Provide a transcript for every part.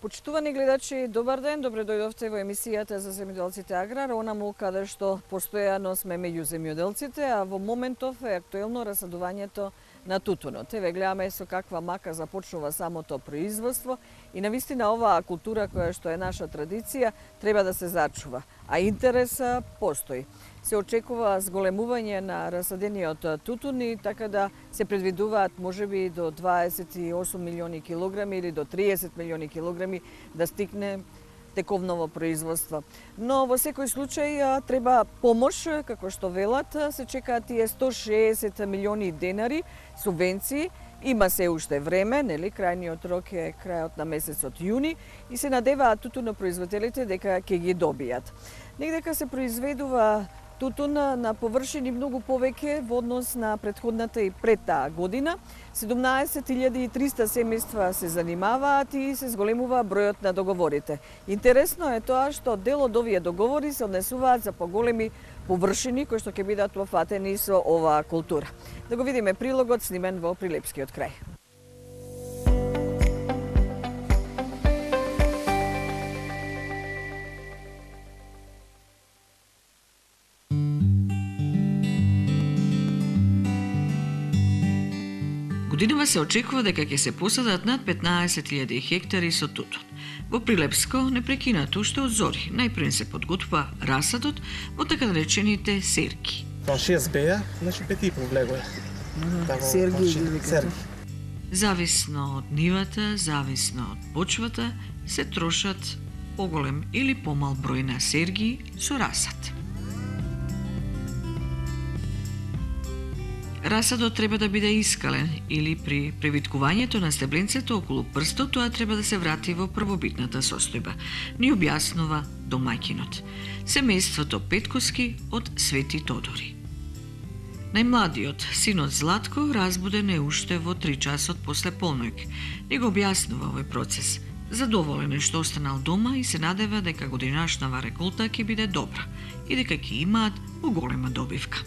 Почитувани гледачи, добар ден, добре дојдовте во емисијата за земјоделците Аграр, онаму каде што постојано сме меѓу земјоделците, а во моментов е актуелно расадувањето на тутунот. Еве гледаме со каква мака започнува самото производство и навистина оваа култура која што е наша традиција треба да се зачува, а интереса постои. Се очекува зголемување на расадениот тутун и така да се предвидуваат можеби до 28 милиони килограми или до 30 милиони килограми да стигне тековново производство. Но во секој случај треба помош, како што велат, се чекаат тие 160 милиони денари субвенции. Има се уште време, нели, крајниот рок е крајот на месецот јуни и се надеваат тутунопроизводителите дека ќе ги добијат. Негдека се произведува тутун на површини многу повеќе во однос на претходната и пред таа година. 17.300 семејства се занимаваат и се зголемува бројот на договорите. Интересно е тоа што дел од овие договори се однесуваат за поголеми површини кои што ќе бидат опфатени со оваа култура. Да го видиме прилогот снимен во Прилепскиот крај. Годинава се очекува дека ќе се посадат над 15.000 хектари со тутун. Во Прилепско непрекинато уште од зори најпред се подготвува расадот во така наречените серги. Тоа 6 беја, значи 5,5 влегува. Серги или викате? Зависно од нивата, зависно од почвата, се трошат поголем или помал број на серги со расад. Расадот треба да биде искален или при превиткувањето на стебленцето околу прстот тоа треба да се врати во првобитната состојба, ни објаснува домаќинот. Семејството Петкоски од Свети Тодори. Најмладиот, синот Златко, разбуден е уште во 3 часот после полноќ. Ни го објаснува овој процес. Задоволен е што останал дома и се надева дека годинашнава реколта ќе биде добра и дека ќе имаат поголема добивка.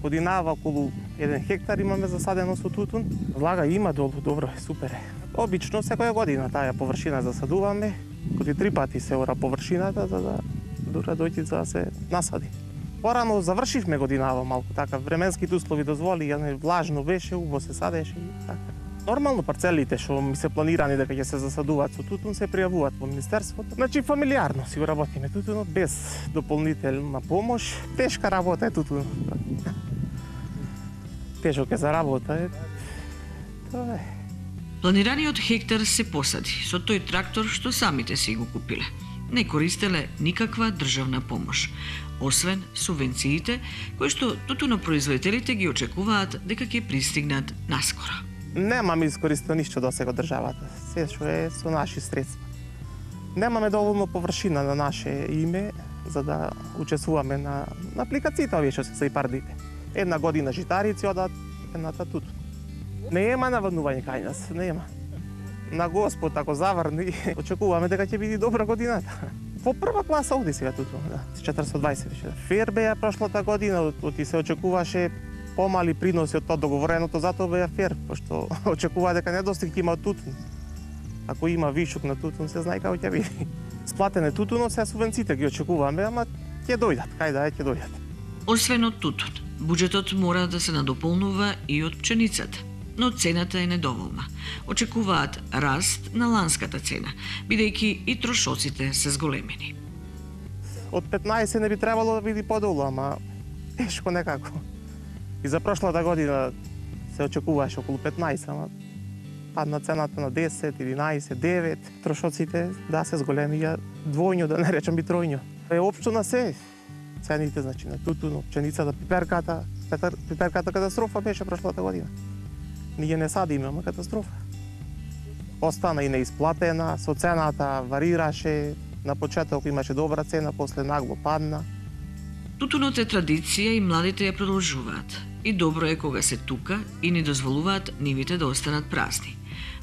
Годинава околу 1 хектар имаме засадено со тутун. Влага има добро, супер е. Обично секоја година таа површина засадуваме, кои 3 пати се ора површината за да дура дојде за да се насади. Порано завршивме годинава малку така, временските услови дозволи, влажно беше, убаво се садеше и така. Нормално парцелите што ми се планирани дека ќе се засадуваат со тутун се пријавуваат во министерството. Значи фамилиарно си го работиме тутунот без дополнителна помош. Тешка работа е тутунот. Тежок е за работа. Тоа е. Планираниот хектар се посади со тој трактор што самите си го купиле. Не користеле никаква државна помош, освен субвенциите кои што тутунопроизводителите ги очекуваат дека ќе пристигнат наскоро. Немаме искористено ништо досега од државата. Се што е со наши средства. Немаме доволно површина на наше име за да учествуваме на апликациите овие што се ИПАРДите. Една година житарици одат, едната тутун. Нема наводнување кај нас, нема. На Господ, ако заврни, очекуваме дека ќе биде добра годината. Во прва класа оди сега тутун, 420 више. Фер беа прошлата година, оти се очекуваше помали приноси од тоа договореното, затоа беа фер, пошто очекува дека недостиг има тутун. Ако има вишок на тутун, се знае како ќе биде. Сплатене тутунот, се субвенциите ги очекуваме, ама ќе дојдат, кај да е, ќе дојдат. Освен од тутун, буџетот мора да се надополнува и од пченицата, но цената е недоволна. Очекуваат раст на ланската цена, бидејќи и трошоците се зголемени. Од 15 не би требало да биде подолу, ама тешко некако. И за прошлата година се очекуваше околу 15, ама падна цената на 10, 11, 9. Трошоците да се зголемија двојно, да не речам и тројно. Е општо на се. Цените, значи, на тутун, пченицата, пиперката катастрофа беше прошлата година. Ние не садиме, ама катастрофа. Остана и неисплатена, со цената варираше, на почеток имаше добра цена, после нагло падна. Тутунот е традиција и младите ја продолжуваат. И добро е кога се тука и не дозволуваат нивите да останат празни.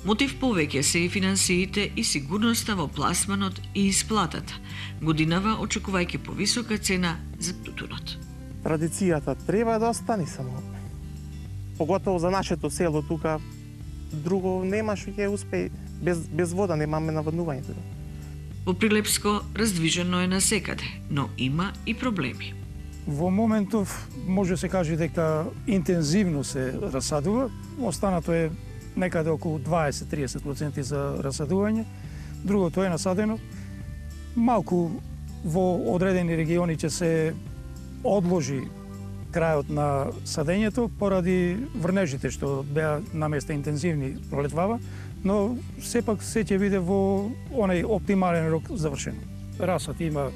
Мотив повеќе се и финансиите и сигурноста во пласманот и исплатата, годинава очекувајќи повисока цена за тутунот. Традицијата треба да остане само. Поготово за нашето село тука друго нема што ќе успее. Без вода немаме наводнување тука. Во Прилепско раздвижено е насекаде, но има и проблеми. Во моментов може се каже дека интензивно се расадува, останато е некаде околу 20-30% за расадување, другото е насадено. Малку во одредени региони ќе се одложи крајот на садењето поради врнежите што беа на места интензивни пролетвава, но сепак се ќе биде во онај оптимален рок завршено. Расад има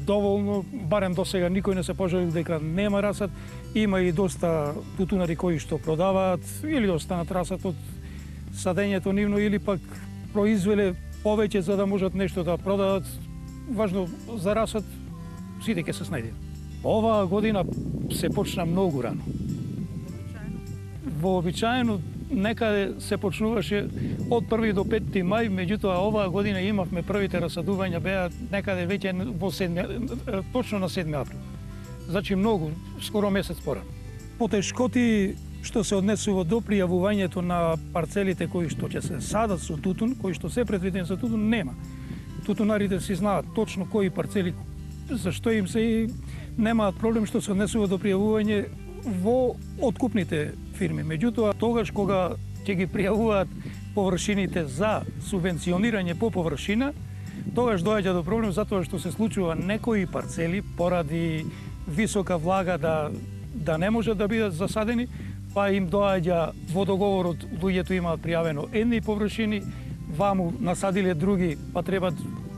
доволно, барем до сега никој не се пожалил дека нема расад. Има и доста тутунари кои што продаваат или останат расад од садењето нивно или пак произвеле повеќе за да можат нешто да продадат. Важно за расад сите ќе се снајдат. Оваа година се почна многу рано. Вообичаено некаде се почнуваше од 1 до 5 мај, меѓутоа оваа година имавме првите расадувања беа некаде веќе во 7, точно на 7 април. Значи многу, скоро месец порано. Потешкоти што се однесува до пријавувањето на парцелите кои што ќе се садат со тутун, кои што се предвидени за тутун, нема. Тутунарите си знаат точно кои парцели зашто им се и немаат проблем што се однесува до пријавување во откупните фирми. Меѓутоа, тогаш кога ќе ги пријавуваат површините за субвенционирање по површина, тогаш доаѓа до проблем затоа што се случува некои парцели поради висока влага да не можат да бидат засадени, па им доаѓа во договорот, луѓето имаат пријавено едни површини, ваму насадиле други, па треба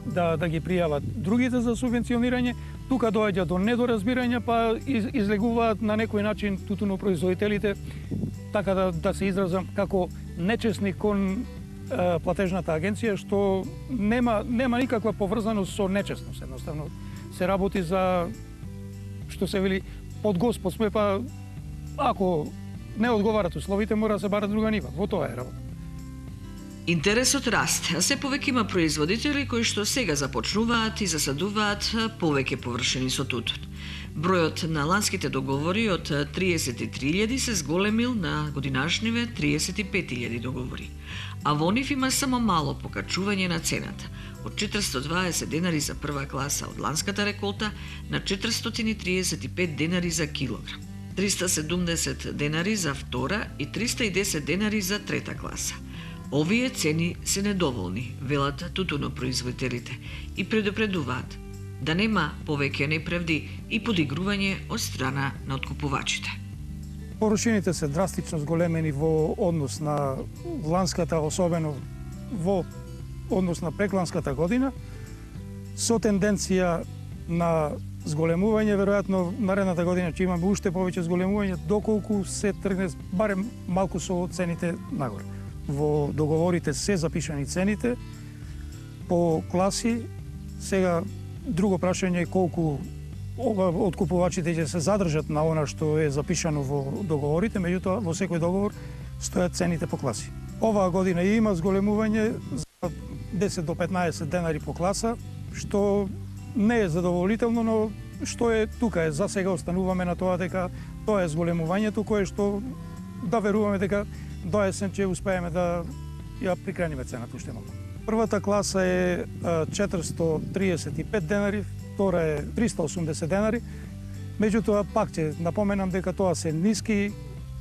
да ги пријават другите за субвенционирање. Тука доаѓа до недоразбирање, па излегуваат на некој начин тутунопроизводителите, така да се изразам, како нечесни кон платежната агенција, што нема никаква поврзаност со нечесност. Едноставно се работи за, што се вели, под Господ сме, па ако не одговарат условите, мора да се бара друга нива. Во тоа е работа. Интересот расте, а се повеќе има производители кои што сега започнуваат и засадуваат повеќе површини со тутун. Бројот на ланските договори од 33.000 се зголемил на годинашниве 35.000 договори, а во нив има само мало покачување на цената, од 420 денари за прва класа од ланската реколта на 435 денари за килограм, 370 денари за втора и 310 денари за трета класа. Овие цени се недоволни, велат тутунопроизводителите, и предупредуваат да нема повеќе неправди и подигрување од страна на откупувачите. Површините се драстично зголемени во однос на ланската, особено во однос на прекланската година, со тенденција на зголемување, веројатно наредната година ќе имаме уште повеќе зголемување, доколку се тргне барем малку со цените нагоре. Во договорите се запишани цените по класи. Сега друго прашање е колку откупувачите ќе се задржат на она што е запишано во договорите, меѓутоа во секој договор стојат цените по класи. Оваа година има зголемување за 10 до 15 денари по класа, што не е задоволително, но што е тука е. За сега остануваме на тоа дека тоа е зголемувањето кое што да веруваме дека до есен ќе успееме да ја прикраниме цената уште малку. Првата класа е 435 денари, втора е 380 денари. Меѓутоа, пак ќе напоменам дека тоа се ниски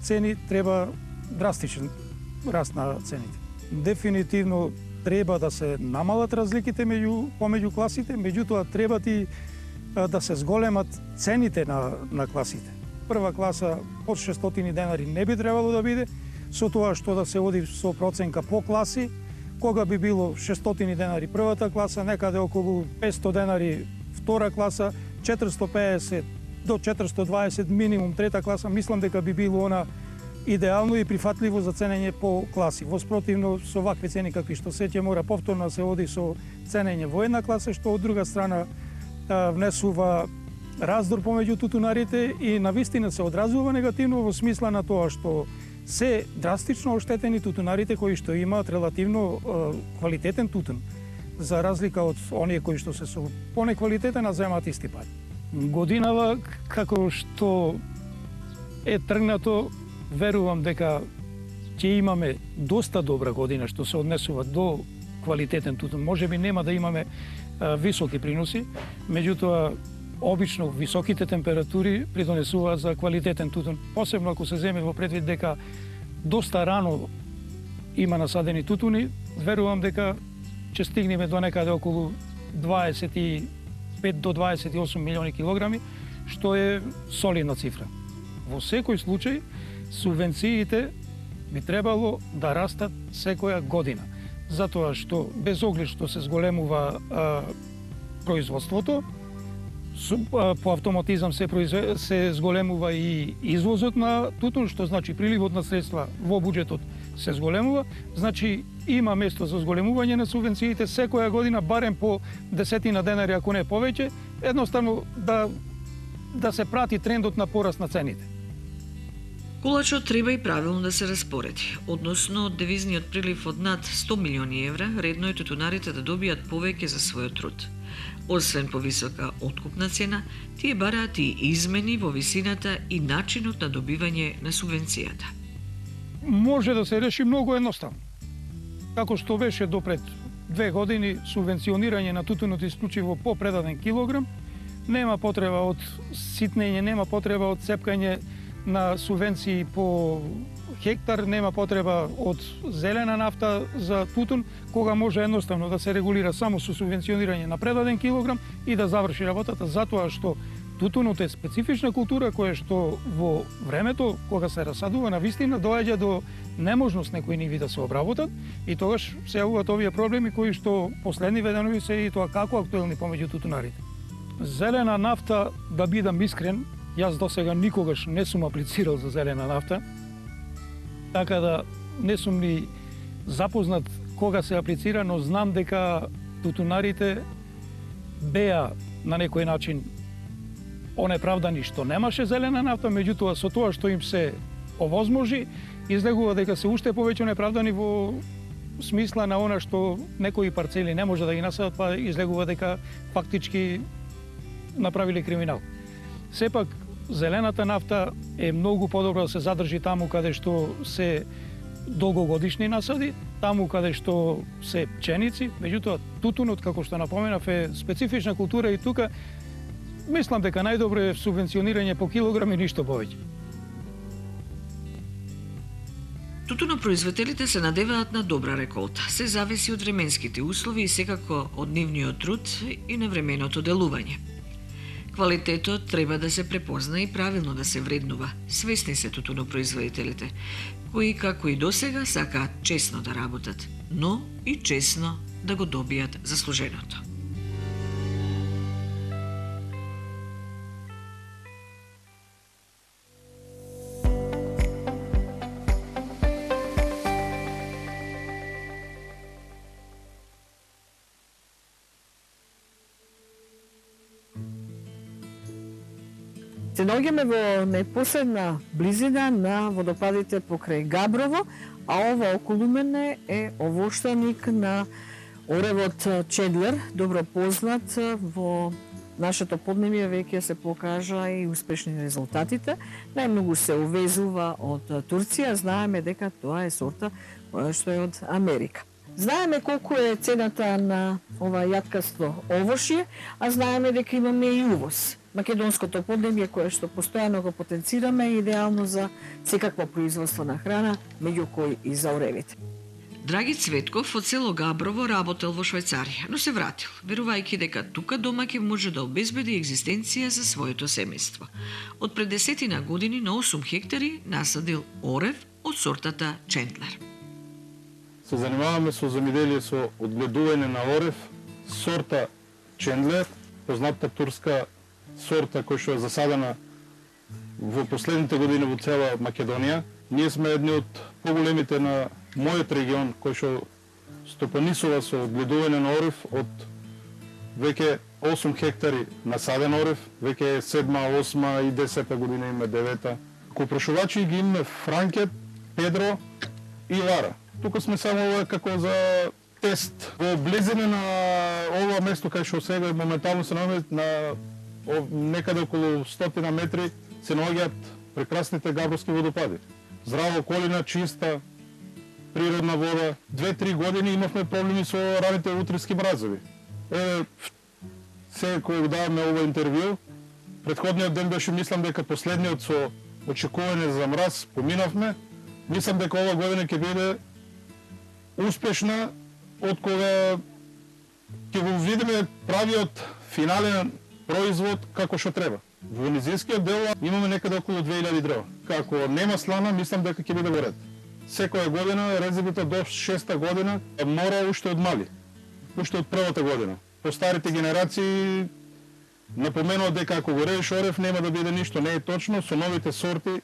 цени, треба драстичен раст на цените. Дефинитивно треба да се намалат разликите помеѓу класите, меѓутоа треба и да се зголемат цените на класите. Прва класа под 600 денари не би требало да биде, со тоа што да се оди со проценка по класи, кога би било 600 денари првата класа, некаде околу 500 денари втора класа, 450 до 420 минимум трета класа, мислам дека би било она идеално и прифатливо за ценење по класи. Воспротивно, со вакви цени какви што се ќе мора повторно да се оди со ценење во една класа, што од друга страна внесува раздор помеѓу тутунарите и навистина се одразува негативно во смисла на тоа што се драстично оштетени тутунарите кои што имаат релативно квалитетен тутун, за разлика од оние кои што се со понеквалитетен, а земаат исти пари. Годинава, како што е тргнато, верувам дека ќе имаме доста добра година што се однесува до квалитетен тутун. Можеби нема да имаме високи приноси, меѓутоа обично високите температури придонесуваат за квалитетен тутун. Посебно ако се земе во предвид дека доста рано има насадени тутуни, верувам дека ќе стигнеме до некаде околу 25 до 28 милиони килограми, што е солидна цифра. Во секој случај, субвенциите би требало да растат секоја година, затоа што без оглед што се зголемува производството, по автоматизам се зголемува и извозот на тутун, што значи приливот на средства во буџетот се зголемува, значи има место за зголемување на субвенциите секоја година, барем по 10 денари, ако не повеќе, едноставно да се прати трендот на пораст на цените. Кулачот треба и правилно да се распореди, односно од девизниот прилив од над 100 милиони евра, редно е тутунарите да добијат повеќе за својот труд. Освен повисока откупна цена, тие бараат и измени во висината и начинот на добивање на субвенцијата. Може да се реши многу едноставно. Како што беше допред 2 години субвенционирање на тутунот исклучиво по предаден килограм, нема потреба од ситнење, нема потреба од цепкање на субвенции по хектар, нема потреба од зелена нафта за тутун, кога може едноставно да се регулира само со субвенционирање на предаден килограм и да заврши работата, затоа што тутунот е специфична култура која што во времето, кога се расадува, на вистина доаѓа до неможност некои ниви да се обработат и тогаш се јавуваат овие проблеми кои што последни веденови се и тоа како актуелни помеѓу тутунарите. Зелена нафта, да бидам искрен, јас досега никогаш не сум аплицирал за зелена нафта, така да не сум ни запознат кога се аплицира, но знам дека тутунарите беа на некој начин онеправдани што немаше зелена нафта, меѓутоа со тоа што им се овозможи, излегува дека се уште повеќе неправдани во смисла на она што некои парцели не може да ги насадат, па излегува дека фактички направиле криминал. Сепак, зелената нафта е многу подобро да се задржи таму каде што се долгогодишни насади, таму каде што се пченици, меѓутоа тутунот, како што напоменав, е специфична култура и тука мислам дека најдобро е субвенционирање по килограм и ништо повеќе. Тутунопроизводителите се надеваат на добра реколта. Се зависи од временските услови и секако од нивниот труд и навременото делување. Квалитетот треба да се препозна и правилно да се вреднува. Свесни се тутунопроизводителите, кои како и досега сакаат честно да работат, но и честно да го добијат заслуженото. Се наоѓаме во непосредна близина на водопадите покрај Габрово, а ова околу мене е овоштаник на оревот Чендлер, добро познат во нашето поднебје, веќе се покажа и успешни резултатите. Најмногу се увезува од Турција, знаеме дека тоа е сорта што е од Америка. Знаеме колку е цената на ова јаткасто овошје, а знаеме дека имаме и увоз. Македонското поднебје кое што постојано го потенцираме е идеално за секакво производство на храна, меѓу кои и за оревите. Драги Цветков од село Габрово работел во Швајцарија, но се вратил, верувајќи дека тука домаќин може да обезбеди екзистенција за своето семејство. Од пред 10 години на 8 хектари насадил орев од сортата Чендлер. Се занимаваме со земјоделие со одгледување на орев, сорта Чендлер, познатата турска сорта која што е засадена во последните години во цела Македонија. Ние сме едни од поголемите на мојот регион кој што стопанисува со одгледување на орев од веќе 8 хектари насаден орев, веќе 7, 8 и 10 година има 9. Копрошувачи ги имаме Франкет, Педро и Лара. Тука сме само како за тест. Во близина на ова место кај што сега моментално се наоѓаме на некаде околу 100 метри се наоѓаат прекрасните габровски водопади. Здрава околина, чиста, природна вода. 2-3 години имавме проблеми со раните утрески мразови. Се кој даваме ова интервју, претходниот ден беше, мислам дека последниот со очекување за мраз поминавме. Мислам дека ова година ќе биде успешна, од кога ќе го видиме правиот финален производ како што треба. Во низинскиот дел имаме некаде околу 2000 дрва. Како нема слана, мислам дека ќе биде во ред. Секоја година, резервите до 6-та година, мора уште од мали, уште од првата година. По старите генерации напоменуват дека ако го редиш орев нема да биде ништо, не е точно, со новите сорти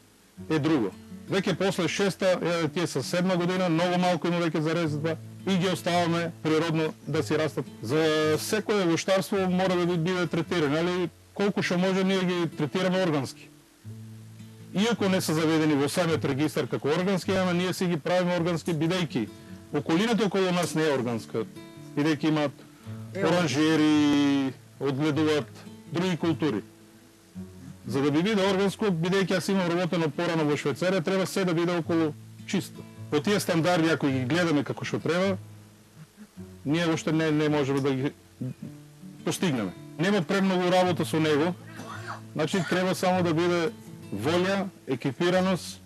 е друго. Веќе после 6-та, тие са 7-ма година, многу малку има веќе за резидба и ги оставаме природно да си растат. За секое воштарство мора да биде третирано, али колку што може ние ги третираме органски. Иако не се заведени во самиот регистар како органски, ама ние си ги правиме органски бидејќи околината околу нас не е органска, бидејќи имаат оранжери, одгледуваат други култури. За да би биде органско, бидејќи јас имам работено порано во Швајцарија, треба се да биде околу чисто. По тие стандарди, ако ги гледаме како што треба, ние уште не можеме да ги постигнеме. Нема премногу работа со него, значи треба само да биде волја, екипираност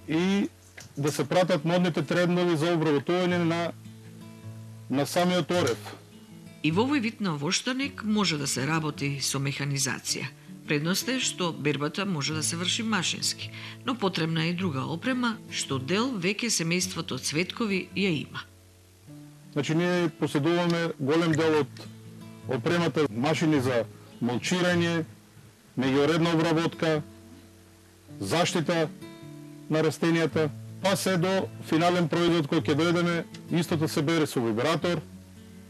и да се пратат модните трендови за обработување на самиот орев. И во овој вид на воштарник може да се работи со механизација. Предност е што бербата може да се врши машински, но потребна е и друга опрема, што дел веќе семејството цветкови ја има. Значи ние поседуваме голем дел од опремата, машини за молчирање, меѓуредна обработка, заштита на растенијата, па се до финален производ кој ќе дојдеме, истото се бере со вибратор,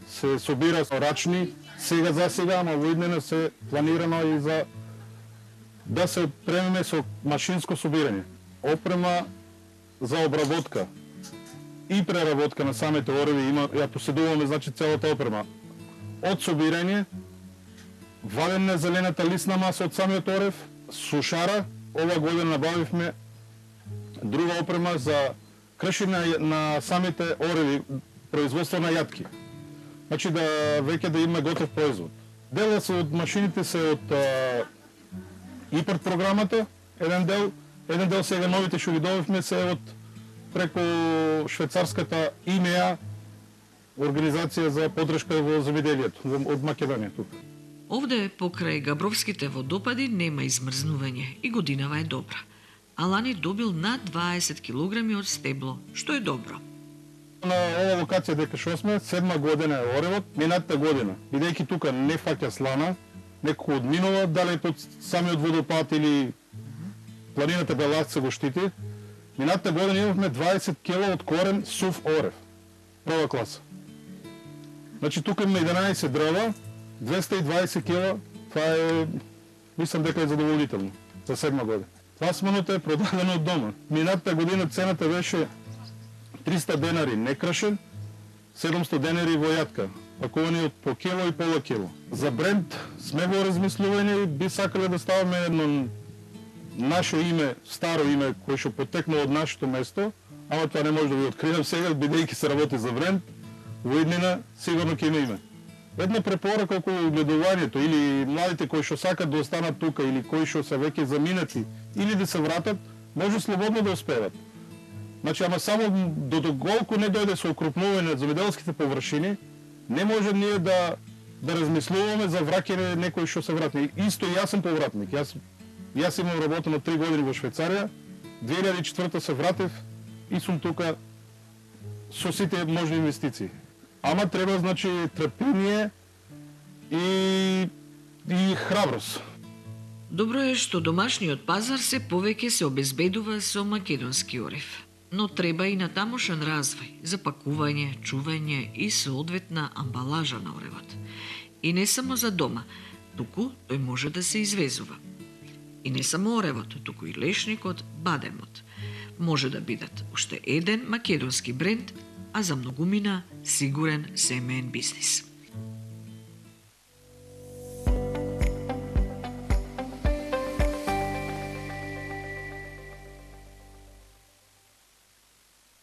се собира со рачни, сега за сега, ама во иднина се планирано и за да се опремиме со машинско собирање. Опрема за обработка и преработка на самите ореви ја поседуваме, значи целата опрема. Од собирање, вадење зелената лисна маса од самиот орев, сушара, ова година набавивме друга опрема за кршење на самите ореви, производство на јатки. Значи да веќе да има готов производ. Дела се од машините се од ИПАРТ програмата, еден дел сега новите што ги добивме се од преку швајцарската ИМЕА, Организација за поддршка во земјоделието од Македонија тука. Овде покрај Габровските водопади нема измрзнување и годинава е добра. Алани добил над 20 килограми од стебло, што е добро. На ова локација дека што сме, 7-ма година е оревот, минатата година, бидејќи тука не фаќа слана, некој одминува, дали под самиот водопад или планината Беласт се го штити, минатата година имавме 20 кг од корен сув орев, прва класа. Значи тука има 11 дрва, 220 кг, това е, мислам дека е задоволително за 7-ма година. Пласманото е продадено од дома. Минатата година цената беше 300 денари некрашен, 700 денари во јатка, пакувани од по кило и пола кило. За бренд сме во размислување и би сакале да ставаме едно наше име, старо име, кое што потекна од нашето место, ама тоа не може да ви откривам сега, бидејќи се работи за бренд, во иднина сигурно ќе има име. Една препорака околу гледувањето или младите кои што сакат да останат тука или кои што се веќе заминати или да се вратат, може слободно да успеат. Значи, ама само доколку не дојде со окрупнување на земјоделските површини, не може ние да размислуваме за враќање некој што се вратни. Исто и јас сум повратник. Јас имам работено 3 години во Швајцарија, 2004 се вратив и сум тука со сите можни инвестиции. Ама треба, значи, трпение и храброст. Добро е што домашниот пазар се повеќе се обезбедува со македонски орев. Но треба и натамошен развој, запакување, чување и соодветна амбалажа на оревот. И не само за дома, туку тој може да се извезува. И не само оревот, туку и лешникот, бадемот. Може да бидат уште еден македонски бренд, а за многумина сигурен семеен бизнис.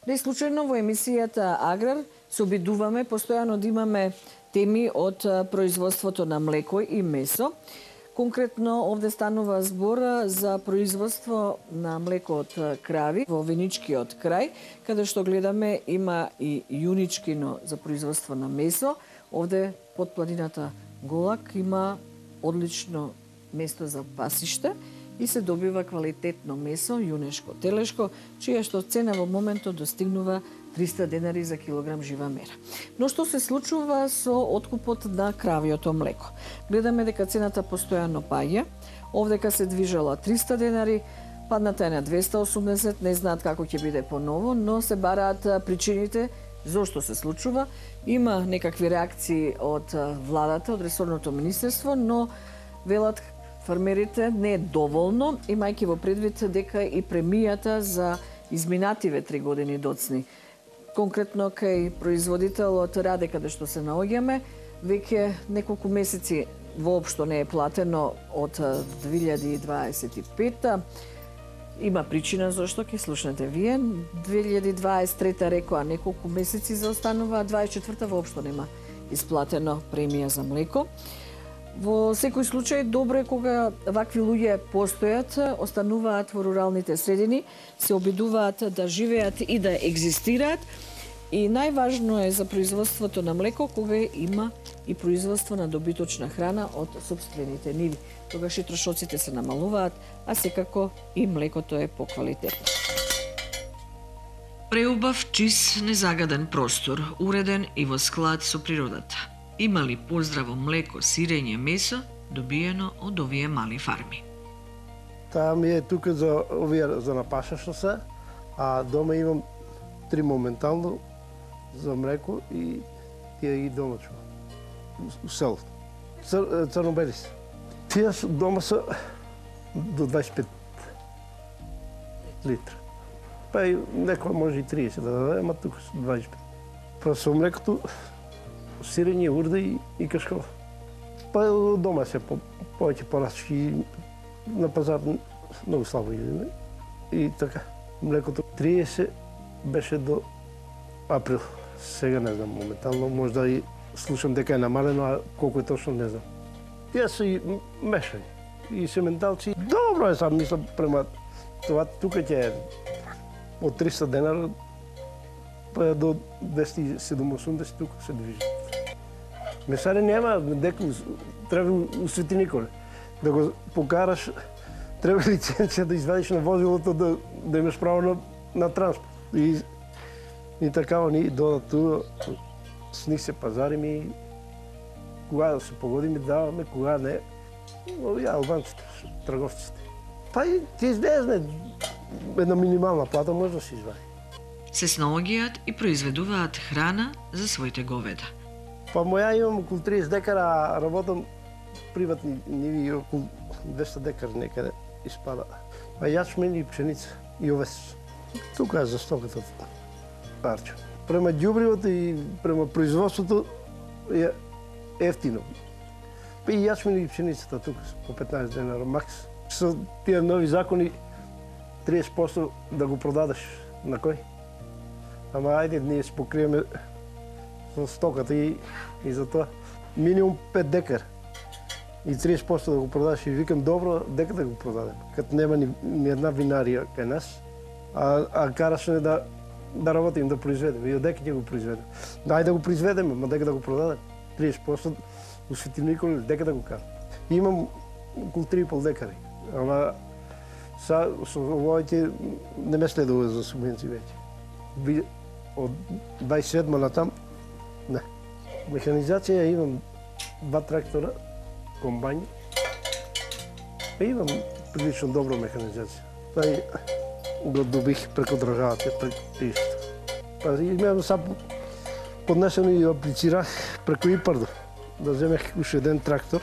Не случајно во емисијата Аграр се обидуваме постојано да имаме теми од производството на млеко и месо. Конкретно овде станува збор за производство на млеко од крави во Веничкиот крај, каде што гледаме има и Јуничкино за производство на месо. Овде под планината Голак има одлично место за пасиште и се добива квалитетно месо, јунешко, телешко, чија што цена во моментот достигнува 300 денари за килограм жива мера. Но што се случува со откупот на кравиото млеко? Гледаме дека цената постојано паѓа. Овдека се движела 300 денари, падната е на 280, не знаат како ќе биде поново, но се бараат причините зошто се случува. Има некакви реакции од владата, од ресорното министерство, но велат фармерите не е доволно, имајќи во предвид дека и премијата за изминативе 3 години доцни. Конкретно кај производителот Раде, каде што се наоѓаме, веќе неколку месеци воопшто не е платено од 2025. Има причина зашто ќе слушнете вие. 2023 рекоа неколку месеци заостанува, а 24 воопшто нема исплатено премија за млеко. Во секој случај, добро е кога вакви луѓе постојат, остануваат во руралните средини, се обидуваат да живеат и да екзистираат. И најважно е за производството на млеко кога има и производство на добиточна храна од сопствените ниви. Тогаш и трошоците се намалуваат, а секако и млекото е поквалитетно. Преубав, чист, незагаден простор, уреден и во склад со природата. Има ли поздраво млеко, сирење, месо, добиено од овие мали фарми? Таа ми е тука за овие за напаша што се, а дома имам 3 моментално за млеко и тие и домачко. У селото. Црнобели се. Тие дома се до 25 литра. Па и некој може и 30 да даде, ама тука се 25. Па со млекото сирење, урда и кашкава. Па дома се повеќе порачки на пазар многу слабо идеме. И така, млекото 30 беше до април. Сега не знам моментално, можда и слушам дека е намалено, а колку е точно не знам. Тие се и мешани. И сементалци. Добро е сам, мислам, према това тука ќе е од 300 денара па до 270 тука се движи. Месари нема, дека треба усвети николе. Да го покараш, треба лиценција да извадиш на возилото да имаш право на транспорт. И така они додат туда, с них се пазарими, кога да се погодиме даваме, кога не. Овие албанците, трговците. Па и ти излезне една минимална плата може да се извади. Се снаоѓаат и произведуваат храна за своите говеда. Па моја имам околу 30 декара, а работам приватни ниви околу 200 декара некаде испада. Па јачмен и пшеница и овес. Тука е за стоката парче. Према ѓубривото и према производството е ефтино. Па и јачмен и пшеницата тука по 15 денара макс. Со тие нови закони 30% да го продадеш на кој? Ама ајде ние се покриеме со стоката и за тоа. Минимум 5 декар и 30% да го продадеш и викам добро, дека да го продадем. Кад нема ни една винарија кај нас, а караше да работим, да произведеме. И одека ќе го произведеме. Дај да го произведеме, ма дека да го продадем. 30% усвети николи, дека да го кажам. Имам околу 3,5 декари. Ама со овоите не ме следува за субвенции веќе. Од 27 натам, не. Механизација имам 2 трактора, комбајни. Имам прилично добро механизација. Тај го добих преку државата, преку тишта. Па имам сам поднесено и аплицирах преку ИПАРДО да земех уште еден трактор,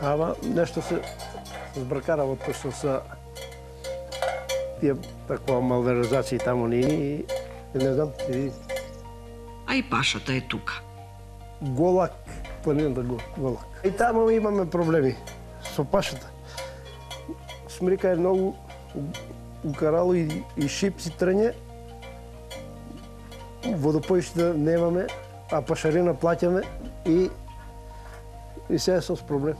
ама нешто се збркара во тоа што се тие таква малверзации таму и не знам, ти види. А и пашата е тука. Голак, планината Голак. И таму имаме проблеми со пашата. Смрика е многу укарало и шипци трње водопоиште немаме, а пашарина плаќаме и се со проблем.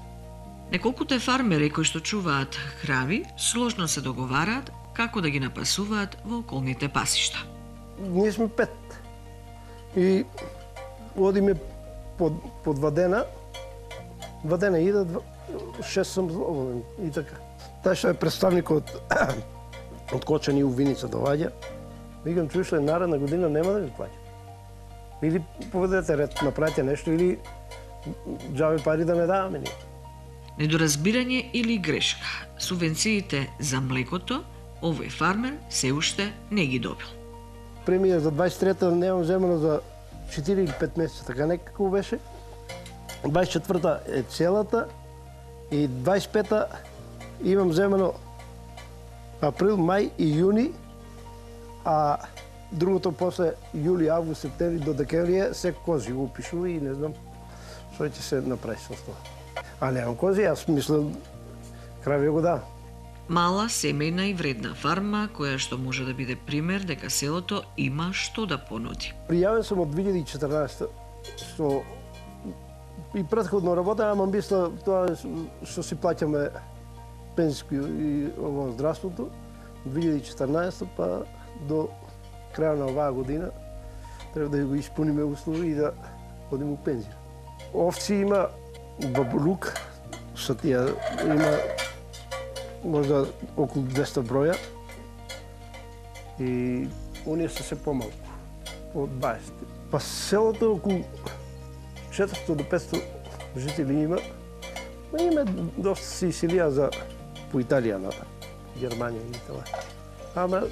Неколкуте фармери кои што чуваат крави сложно се договараат како да ги напасуваат во околните пасишта. Ние сме 5 и одиме по 2 дена. 2 дена иде, 6 сум зловолен и така. Тај што е представник од Кочани у Виница доаѓа, викам, чуеш ли, наредна година нема да ви плаќам. Или поведете ред, направите нешто, или џабе пари да не даваме ние. Недоразбирање или грешка. Субвенциите за млекото овој фармер се уште не ги добил. Премија за 23-та немам земено за 4 или 5 месеца, така некако беше. 24-та е целата и 25-та имам земено април, мај и јуни, а другото после јули, август, септември до декември се кози го опишува и не знам што ќе се направи со тоа. А немам кози, јас мислам крави го да. Мала, семејна и вредна фарма, која што може да биде пример дека селото има што да понуди. Пријавен сум од 2014 со и претходно работа, ама мисля тоа што си плаќаме пензиско и ово здравството, 2014 па до крај на оваа година треба да го исполниме услови и да одиме у пензија. Овци има бабулук, со тие има можда околу 200 броја и оние се помалку, од 20. Па селото околу 400 до 500 жители има. Има доста се иселија за по Италија, на Германија и тоа. Ама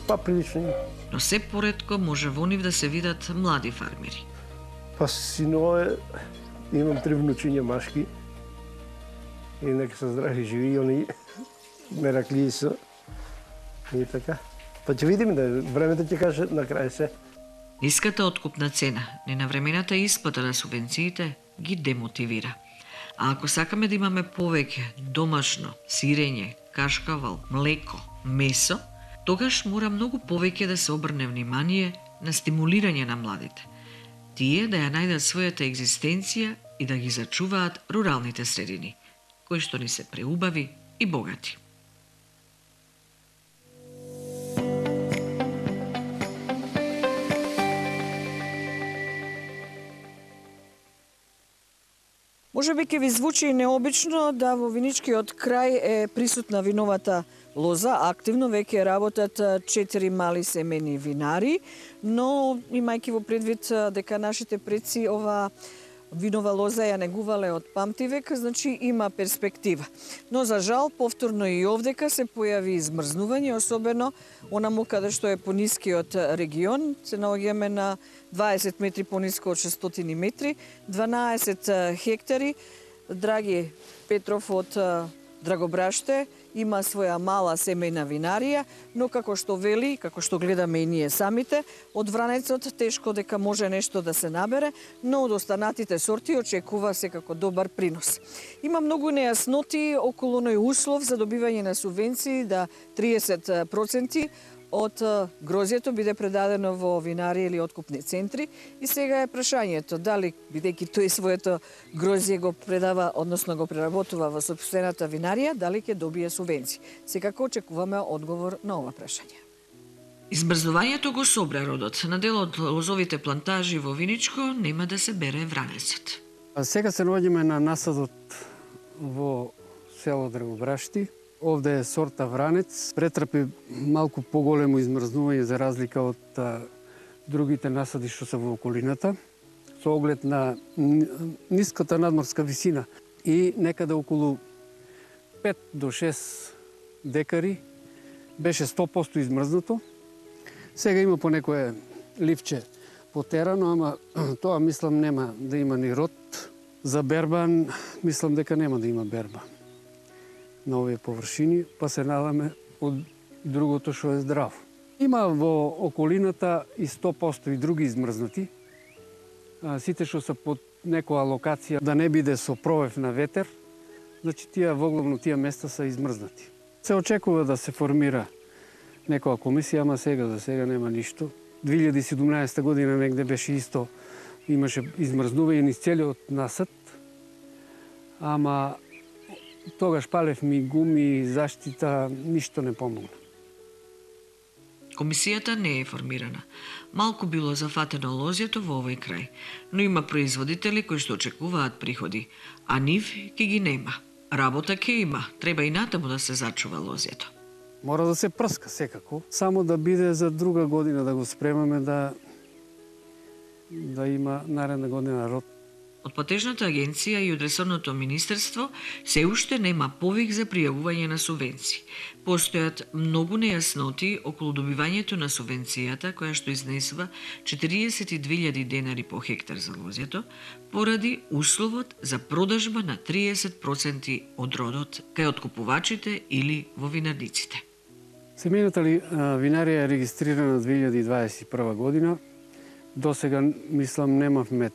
па прилично има. Но се поретко може во нив да се видат млади фармери. Па синове, имам 3 внучиња машки и нека се здрави живи и они мераклии се и така. Па ќе видиме, да времето ќе каже на крај се. Ниската откупна цена, ненавремената исплата на субвенциите ги демотивира. А ако сакаме да имаме повеќе домашно сирење, кашкавал, млеко, месо, тогаш мора многу повеќе да се обрне внимание на стимулирање на младите. Тие да ја најдат својата екзистенција и да ги зачуваат руралните средини, кои што ни се преубави и богати. Можеби ќе ви звучи необично да во виничкиот крај е присутна виновата лоза. Активно веќе работат 4 мали семени винари, но имајќи во предвид дека нашите предци ова винова лоза ја негувале од памтивек, значи има перспектива. Но за жал, повторно и овдека се појави измрзнување, особено онаму каде што е понискиот регион. Се наоѓаме на 20 метри пониско од 600 метри, 12 хектари. Драги Петров од Драгобраште има своја мала семејна винарија, но како што вели, како што гледаме и ние самите, од Вранецот тешко дека може нешто да се набере, но од останатите сорти очекува секако добар принос. Има многу нејасноти околу оној услов за добивање на субвенции да 30% од грозјето биде предадено во винари или откупни центри и сега е прашањето дали, бидејќи тој своето грозје го предава, односно го преработува во сопствената винарија, дали ќе добие субвенции. Секако очекуваме одговор на ова прашање. Измрзнувањето го собра родот. На дел од лозовите плантажи во Виничко нема да се бере Вранецот. Сега се наоѓаме на насадот во село Драгобрашти. Овде е сорта Вранец. Претрпи малку поголемо измрзнување за разлика од другите насади што се во околината, со оглед на ниската надморска висина и некаде околу 5 до 6 декари беше 100% измрзнато. Сега има по некое ливче потерано, ама тоа мислам нема да има ни род. За берба мислам дека нема да има берба на овие површини, па се надаме од другото што е здраво. Има во околината и 100% и други измрзнати. Сите што се под некоја локација да не биде со провев на ветер, значи тие воглавно тие места се измрзнати. Се очекува да се формира некоја комисија, ама сега за сега нема ништо. 2017 година негде беше исто, имаше измрзнување низ целиот насад, ама тогаш палевме гуми, заштита, ништо не помогна. Комисијата не е формирана. Малку било зафатено лозјето во овој крај, но има производители кои што очекуваат приходи, а нив ки ги нема. Работа ке има, треба и натаму да се зачува лозјето. Мора да се прска секако, само да биде за друга година да го спремаме да има наредна година род. Од платежната агенција и од ресорното министерство се уште нема повик за пријавување на субвенции. Постојат многу нејасноти околу добивањето на субвенцијата, која што изнесува 42.000 денари по хектар за лозјето, поради условот за продажба на 30% од родот кај откупувачите или во винарниците. Семејната винарија е регистрирана 2021 година. До сега, мислам, немавме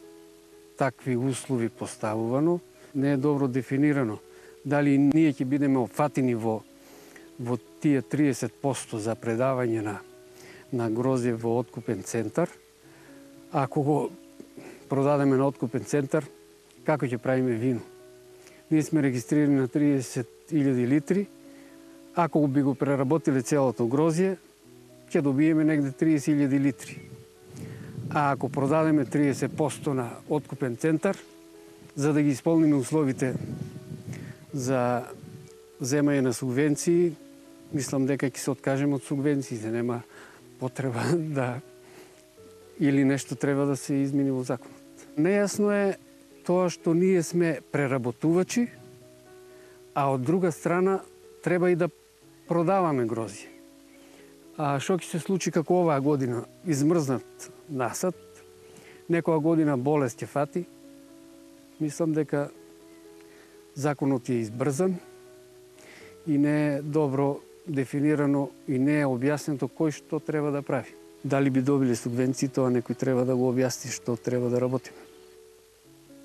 такви услови поставувано. Не е добро дефинирано. Дали ние ќе бидеме опфатени во тие 30% за предавање на грозје во откупен центар. Ако го продадеме на откупен центар, како ќе правиме вино? Ние сме регистрирани на 30.000 литри. Ако би го преработиле целото грозје, ќе добиеме негде 30.000 литри. А ако продадеме 30% на откупен центар, за да ги исполниме условите за земање на субвенции, мислам дека ќе се откажеме од субвенциите. Нема потреба да или нешто треба да се измени во законот. Нејасно е тоа што ние сме преработувачи, а од друга страна треба и да продаваме грозје. А што ќе се случи како оваа година? Измрзнат насад, некоја година болест ќе фати. Мислам дека законот е избрзан и не е добро дефинирано и не е објаснето кој што треба да прави. Дали би добиле субвенции, тоа некој треба да го објасни што треба да работиме.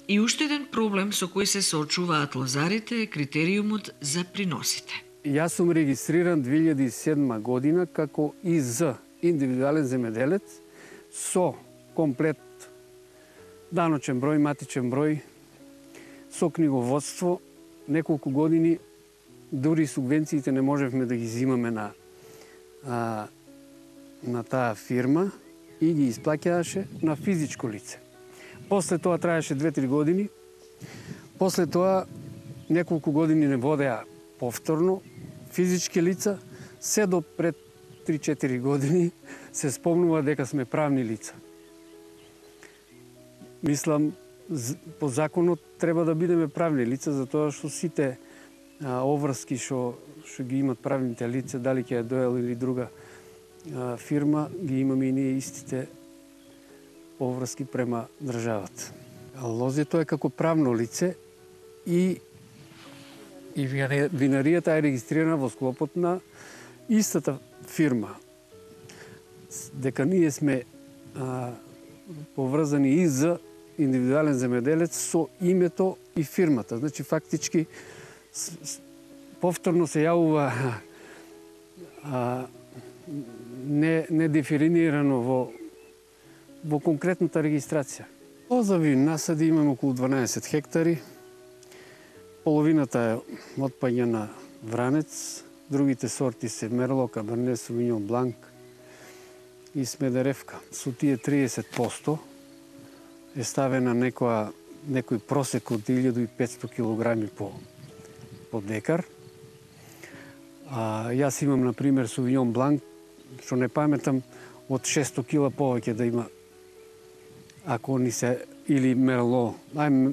И уште еден проблем со кој се соочуваат лозарите е критериумот за приносите. Јас сум регистриран 2007 година како ИЗ, индивидуален земјоделец, со комплет даночен број, матичен број, со книговодство. Неколку години дури субвенциите не можевме да ги зимаме на таа фирма и ги исплаќаваше на физичко лице. После тоа траеше 2-3 години. После тоа неколку години не водеа повторно физички лица, се до пред 3-4 години се спомнува дека сме правни лица. Мислам, по законот треба да бидеме правни лица, затоа што сите обврски што ги имат правните лица, дали ќе е ДОЕЛ или друга фирма, ги имаме и ние истите обврски према државата. Лозето е како правно лице и винаријата е регистрирана во склопот на истата фирма. Дека ние сме поврзани и за индивидуален земјоделец со името и фирмата. Значи, фактички, повторно се јавува недефинирано во конкретната регистрација. За вин насади имаме околу 12 хектари. Половината е отпаѓа на Вранец, другите сорти се Мерло, Каберне, Сувиньон Бланк и Смедеревка. Со тие 30% е ставена некој просек од 1500 килограми по декар. Јас имам, например, Сувиньон Бланк, што не паметам, од 600 кила повеќе да има, ако ни се, или Мерло.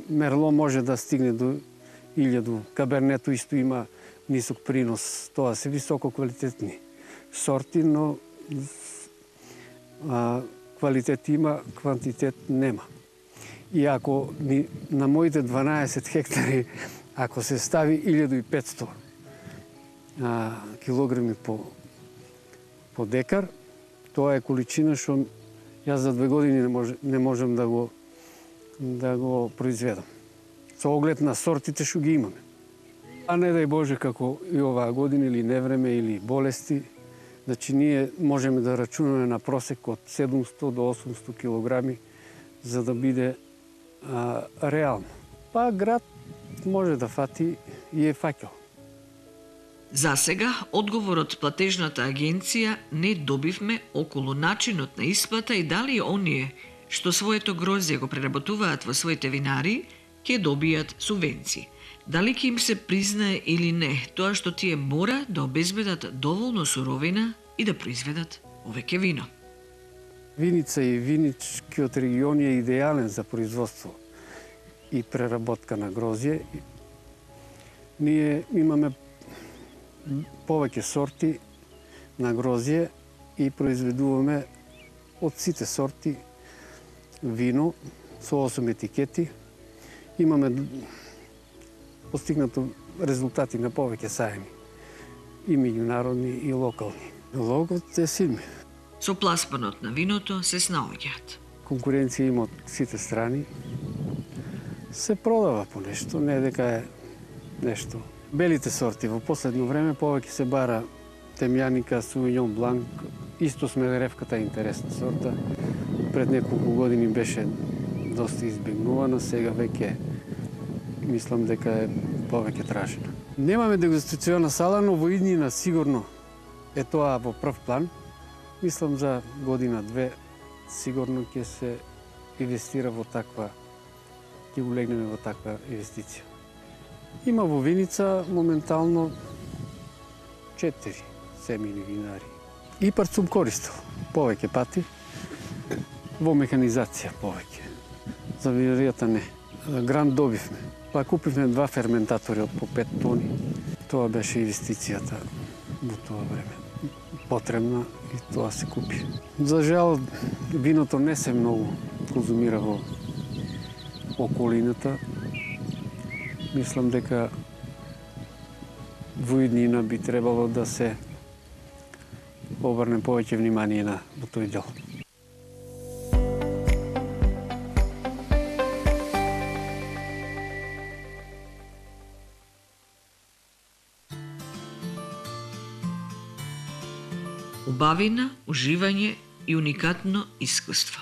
Мерло може да стигне до 1000. Кабернето исто има нисок принос. Тоа се високо квалитетни сорти, но квалитет има, квантитет нема. И ако на моите 12 хектари, ако се стави 1500 килограми по декар, тоа е количина што јас за 2 години не можам да го произведам. Со оглед на сортите што ги имаме. А не дај Боже, како и оваа година, или невреме, или болести, Значи, ние можеме да рачунаме на просек од 700 до 800 килограми за да биде реално. Па град може да фати и е фаќал. За сега, одговор од платежната агенција не добивме околу начинот на исплата и дали оние што своето грозје го преработуваат во своите винари, ќе добијат субвенции. Дали ќе им се признае или не, тоа што тие мора да обезбедат доволно суровина и да произведат повеќе вино. Виница и виничкиот регион е идеален за производство и преработка на грозје. Ние имаме повеќе сорти на грозје и произведуваме од сите сорти вино со 8 етикети. Имаме постигнато резултати на повеќе саеми, и меѓународни и локални. Логот е силен. Со пласманот на виното се снаоѓаат. Конкуренција има од сите страни. Се продава по нешто, не дека е нешто. Белите сорти во последно време повеќе се бара темјаника, сувињон бланк. Исто смедаревката е интересна сорта. Пред неколку години беше доста избегнувана, сега веќе мислам дека е повеќе тражена. Немаме дегустациона сала, но во иднина сигурно е тоа во прв план. Мислам за година-две сигурно ќе се инвестира во таква, ќе улегнеме во таква инвестиција. Има во Виница моментално 4 семени винари. Ипард сум користел повеќе пати, во механизација повеќе. За винаријата не. Грант добивме. Па купивме 2 ферментатори од по 5 тони. Тоа беше инвестицијата во тоа време. Потребна и тоа се купи. За жал, виното не се многу конзумира во околината. Мислам дека во иднина би требало да се обрне повеќе внимание на тој дел. Убавина, уживање и уникатно искуство.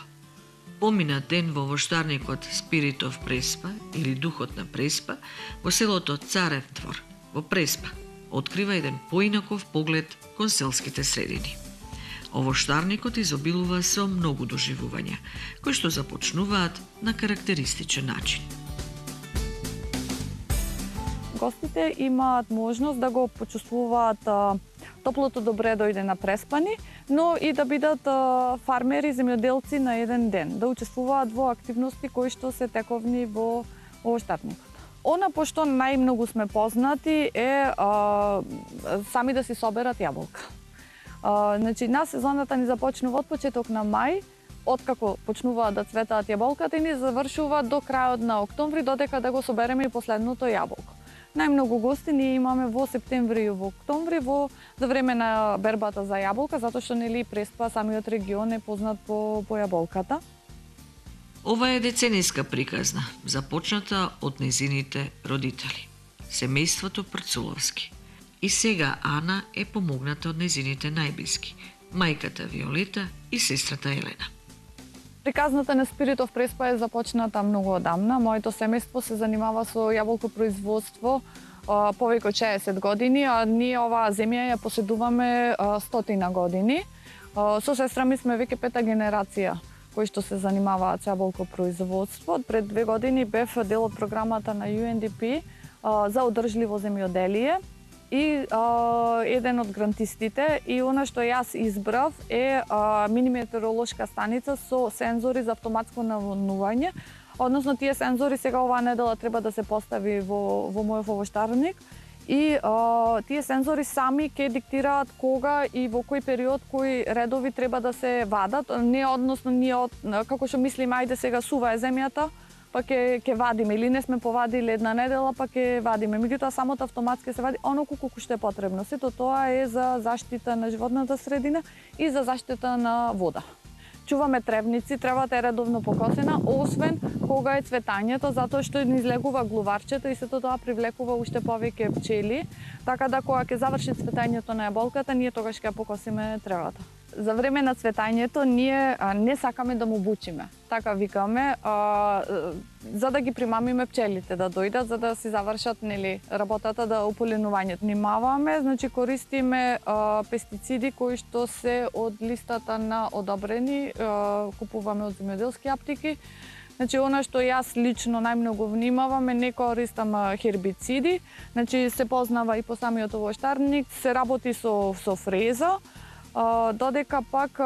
Помина ден во воштарникот Спиритов Преспа или Духот на Преспа во селото Царев двор во Преспа открива еден поинаков поглед кон селските средини. Овоштарникот изобилува со многу доживувања, кои што започнуваат на карактеристичен начин. Гостите имаат можност да го почувствуваат топлото добре дојде на Преспани, но и да бидат фармери, земјоделци на еден ден, да учествуваат во активности кои што се тековни во овоштарникот. Она по што најмногу сме познати е сами да си соберат јаболка. Значи, на сезоната ни започнува од почеток на мај, откако почнуваат да цветаат јаболката и ни завршува до крајот на октомври, додека да го собереме и последното јаболко. Најмногу гости ние имаме во септември и во октомври за време на бербата за јаболка, затоа што нели Преспа самиот регион е познат по јаболката. Ова е деценијска приказна, започната од незините родители, семејството Прцуловски. И сега Ана е помогната од незините најблиски, мајката Виолета и сестрата Елена. Приказната на Спиритов Преспа е започната многу одамна. Моето семејство се занимава со јаболкопроизводство повеќе од 60 години, а ние оваа земја ја поседуваме 100 години. Со сестра ми сме веќе 5-та генерација кои што се занимаваат со јаболкопроизводство. Пред 2 години бев дел од програмата на UNDP за одржливо земјоделие и еден од грантистите, и она што јас избрав е мини-метеоролошка станица со сензори за автоматско наводнување. Односно, тие сензори сега оваа недела треба да се постави во мојот овоштарник и тие сензори сами ќе диктираат кога и во кој период кои редови треба да се вадат. Не односно ние како што мислиме ајде сега сува е земјата, па ќе вадиме, или не сме повадили една недела, па ќе вадиме. Меѓутоа самото автоматски се вади оноку колку што е потребно. Сето тоа е за заштита на животната средина и за заштита на вода. чуваме тревници, тревата е редовно покосена, освен кога е цветањето, затоа што ни излегува глуварчето и сето тоа привлекува уште повеќе пчели, така да кога ќе заврши цветањето на јаболката, ние тогаш ќе покосиме тревата. За време на цветањето ние не сакаме да му бучиме. Така викаме, за да ги примамиме пчелите да дојдат, за да си завршат работата да ополинувањето. Внимаваме, значи користиме пестициди кои што се од листата на одобрени, купуваме од земјоделски аптеки. Значи, она што јас лично најмногу внимавам е не користам хербициди, значи се познава и по самиот овоштарник, се работи со фреза, додека пак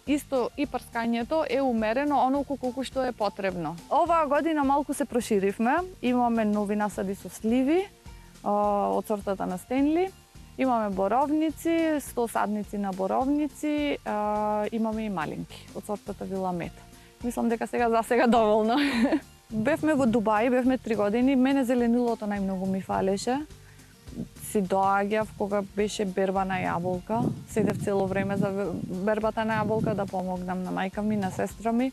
исто и прскањето е умерено онолку колку што е потребно. Оваа година малку се проширивме, имаме нови насади со сливи од сортата на Стенли, имаме боровници, 100 садници на боровници, имаме и малинки од сортата Виламет. Мислам дека за сега доволно. Бевме во Дубај, бевме 3 години, мене зеленилото најмногу ми фалеше. Си доаѓав кога беше берба на јаболка. Седев цело време за бербата на јаболка да помогнам на мајка ми, на сестра ми.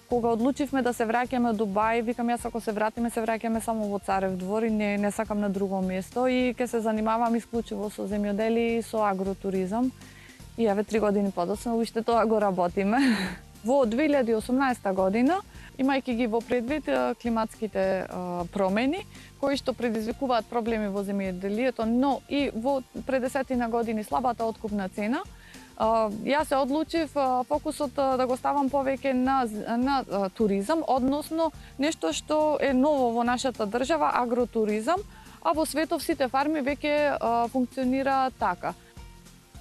Кога одлучивме да се враќаме од Дубај, викам јас ако се враќаме само во Царев двор и не сакам на друго место и ќе се занимавам исклучиво со земјоделие и со агротуризам. И еве 3 години подоцна уште тоа го работиме. Во 2018 година, имајќи ги во предвид климатските промени, кои што предизвикуваат проблеми во земјоделието, но и во пред 10 години слабата откупна цена, јас се одлучив фокусот да го ставам повеќе на туризам, односно нешто што е ново во нашата држава, агротуризам, а во светов сите фарми веќе функционираат така.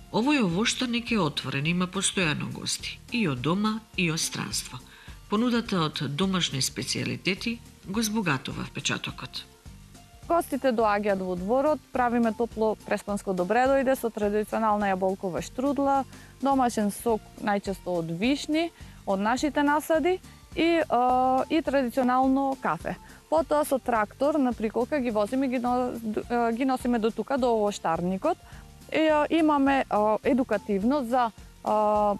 Овој овоштарник е отворен, има постојано гости, и од дома, и од странство. Понудата од домашни специјалитети го збогатува впечатокот. Гостите доаѓаат во дворот, правиме топло преспанско добре дојде со традиционална јаболкова штрудла, домашен сок најчесто од вишни, од нашите насади и традиционално кафе. Потоа со трактор на приколка ги возиме ги носиме до тука до овоштарникот. Имаме едукативно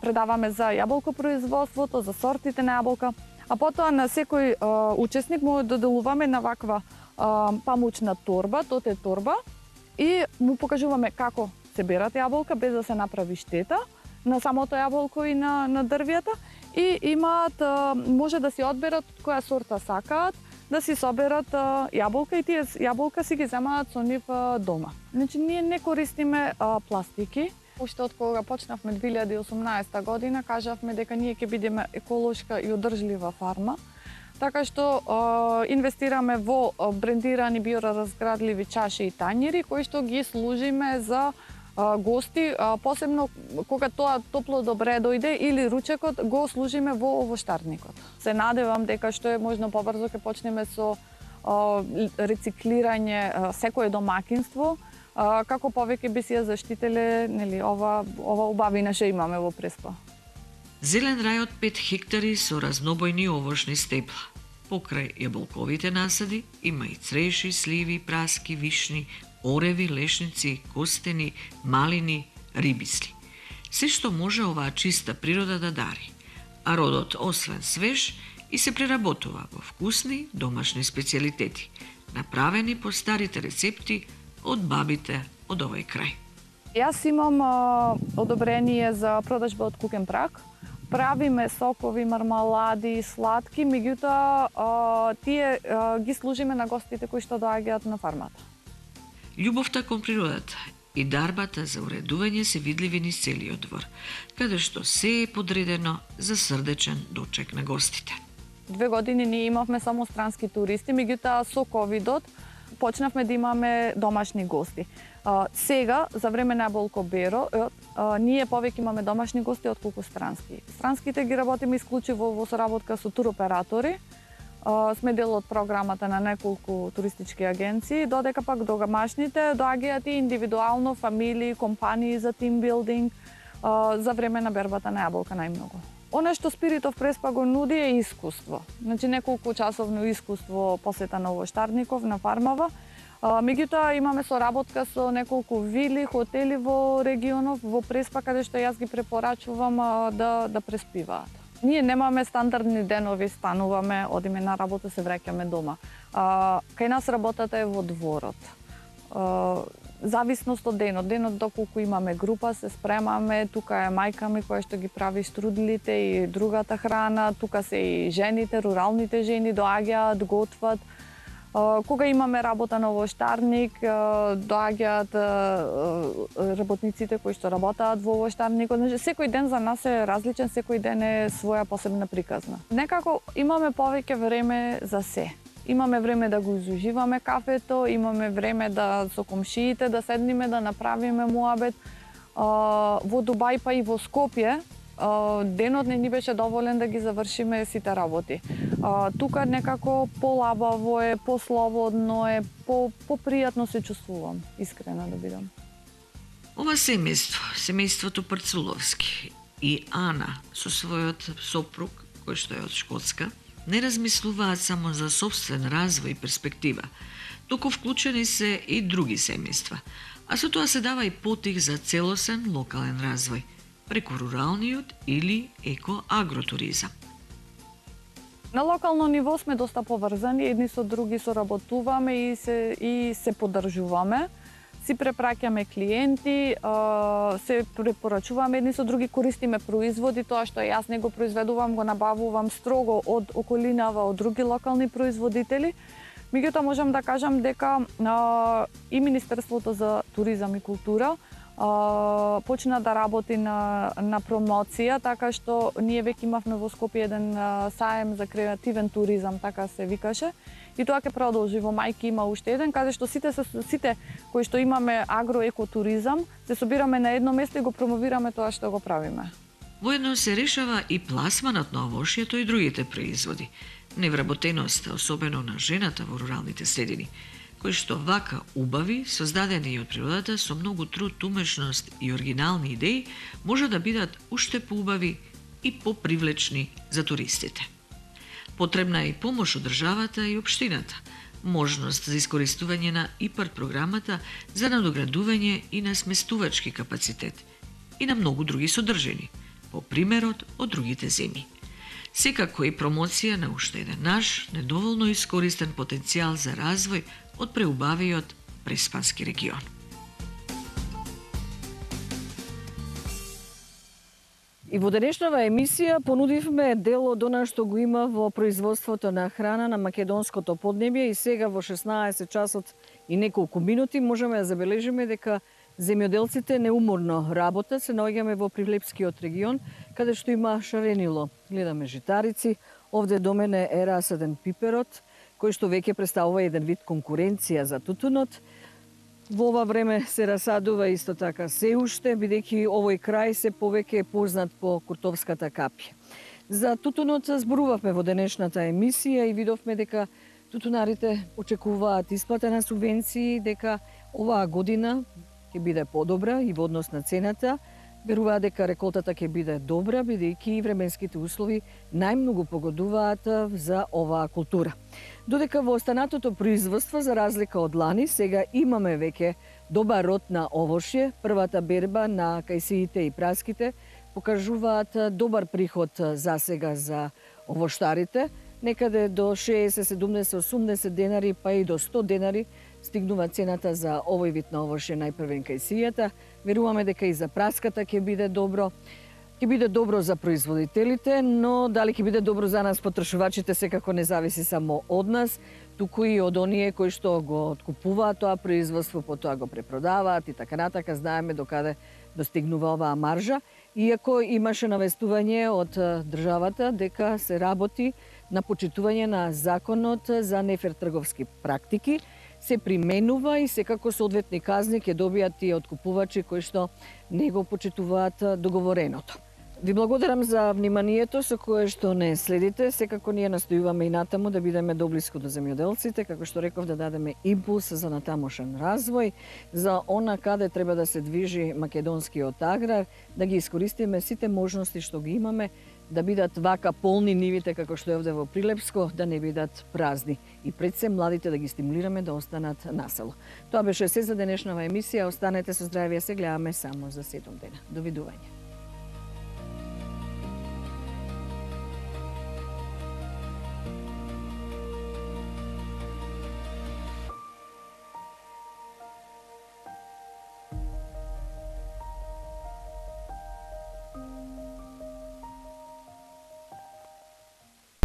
предаваме за јаболкопроизводството, за сортите на јаболка, а потоа на секој учесник му доделуваме на ваква памучна торба, тоте торба, и му покажуваме како се берат јаболка без да се направи штета на самото јаболко и на дрвјата, и имаат може да си одберат која сорта сакаат, да си соберат јаболка и тие јаболка си ги земаат со нив дома. Значи, ние не користиме пластики. Уште од кога почнавме 2018 година, кажавме дека ние ќе бидеме еколошка и одржлива фарма, така што инвестираме во брендирани биоразградливи чаши и тањери, кои што ги служиме за гости, посебно кога тоа топло добре дојде или ручекот го служиме во овоштарникот. Се надевам дека што е можно побрзо ќе почнеме со рециклирање секое домакинство, како повеќе би си ја заштителе ова убавина што имаме во Преспа. Зелен рај од 5 хектари со разнобојни овошни стебла. Покрај јаболковите насади има и цреши, сливи, праски, вишни, ореви, лешници, костени, малини, рибисли. Се што може оваа чиста природа да дари, а родот освен свеж и се преработува во вкусни домашни специјалитети, направени по старите рецепти од бабите од овој крај. Јас имам одобрение за продажба од кукен прак. Правиме сокови, мармалади, сладки, меѓутоа тие ги служиме на гостите кои што доаѓаат на фармата. Љубовта кон природата и дарбата за уредување се видливи низ целиот двор, каде што се е подредено за срдечен дочек на гостите. 2 години ние имавме само странски туристи, меѓутоа со ковидот почнавме да имаме домашни гости. Сега, за време на јаболко беро, ние повеќе имаме домашни гости отколку странски. Странските ги работиме исклучиво во соработка со туроператори. Сме дел од програмата на неколку туристички агенции, додека пак домашните доаѓаат и индивидуално, фамилии, компании за тимбилдинг, за време на бербата на јаболка најмногу. Она што Spirit of Prespa го нуди е искуство. Значи неколку часовно искуство посета на овоштарников, на фармава, Меѓутоа имаме соработка со неколку вили, хотели во регионов, во Преспа, каде што јас ги препорачувам да преспиваат. Ние немаме стандардни денови, стануваме, одиме на работа, се враќаме дома. Кај нас работата е во дворот. Зависност од денот доколку имаме група, се спремаме, тука е мајка ми која што ги прави штрудлите и другата храна, тука се и жените, руралните жени доаѓаат, готват. Кога имаме работа на овоштарник, доаѓаат работниците кои што работаат во овоштарникот. Значи, секој ден за нас е различен, секој ден е своја посебна приказна. Некако имаме повеќе време за се. Имаме време да го изуживаме кафето, имаме време да со комшиите да седниме, да направиме муабет. Во Дубај па и во Скопје денот не ни беше доволен да ги завршиме сите работи. Тука некако полабаво е, послободно е, попријатно се чувствувам, искрено да бидам. Ова семејството Парцуловски и Ана со својот сопруг, кој што е од Шкотска, не размислуваат само за собствен развој и перспектива, туку вклучени се и други семејства, а со тоа се дава и потик за целосен локален развој, преку руралниот или еко-агротуризам. На локално ниво сме доста поврзани, едни со други соработуваме и се поддржуваме. Си препраќаме клиенти, се препорачуваме едни со други, користиме производи, тоа што јас не го произведувам, го набавувам строго од околинава, од други локални производители. Меѓутоа можам да кажам дека и Министерството за туризам и култура почна да работи на промоција, така што ние веќе имавме во Скопје еден саем за креативен туризам, така се викаше. И тоа ќе продолжи. Во Мајки има уште еден, каде што сите кои што имаме агроекотуризам, се собираме на едно место и го промовираме тоа што го правиме. Воедно се решава и пласманот на овошјето и другите производи. Невработеноста, особено на жената во руралните средини, кои што вака убави, создадени од природата со многу труд, умешност и оригинални идеи, може да бидат уште поубави и попривлечни за туристите. Потребна е и помош од државата и општината, можност за искористување на ИПАР програмата за надоградување и на сместувачки капацитет и на многу други содржини, по примерот од другите земји. Секако и промоција на уште еден наш недоволно искористен потенцијал за развој од преубавиот Преспански регион. И во денешнава емисија понудивме дел од она што го има во производството на храна на македонското поднебје и сега во 16 часот и неколку минути можеме да забележиме дека земјоделците неуморно работат. Се наоѓаме во Привлепскиот регион, каде што има шаренило. Гледаме житарици, овде до мене е расаден пиперот, кој што веќе представува еден вид конкуренција за тутунот. Во ова време се расадува исто така се уште, бидејќи овој крај се повеќе е познат по куртовската капја. За тутунот зборувавме во денешната емисија и видовме дека тутунарите очекуваат исплата на субвенции, дека оваа година ќе биде подобра и во однос на цената. Веруваат дека реколтата ќе биде добра, бидејќи и временските услови најмногу погодуваат за оваа култура. Додека во останатото производство, за разлика од лани, сега имаме веќе добар род на овошје. Првата берба на кајсиите и праските покажуваат добар приход за сега за овоштарите. Некаде до 60, 70, 80 денари, па и до 100 денари стигнува цената за овој вид на овошје, најпрвен кајсијата. Веруваме дека и за праската ќе биде добро. Ќе биде добро за производителите, но дали ќе биде добро за нас потрошувачите секако не зависи само од нас, туку и од оние кои што го откупуваат тоа производство, потоа го препродаваат и така натака. Знаеме докаде достигнува оваа маржа. Иако имаше навестување од државата дека се работи на почитување на законот за нефер трговски практики, се применува и секако соодветни казни ќе добијат тие откупувачи кои што не го почитуваат договореното. Ви благодарам за вниманието со кое што не следите. Секако ние настојуваме и натаму да бидеме доблиску до земјоделците, како што реков, да дадеме импулс за натамошен развој, за она каде треба да се движи македонскиот аграр, да ги искористиме сите можности што ги имаме, да бидат вака полни нивите како што е овде во Прилепско, да не бидат празни. И пред се младите да ги стимулираме да останат на село. Тоа беше се за денешнава емисија. Останете со здравје, се гледаме само за 7 дена. Довидување.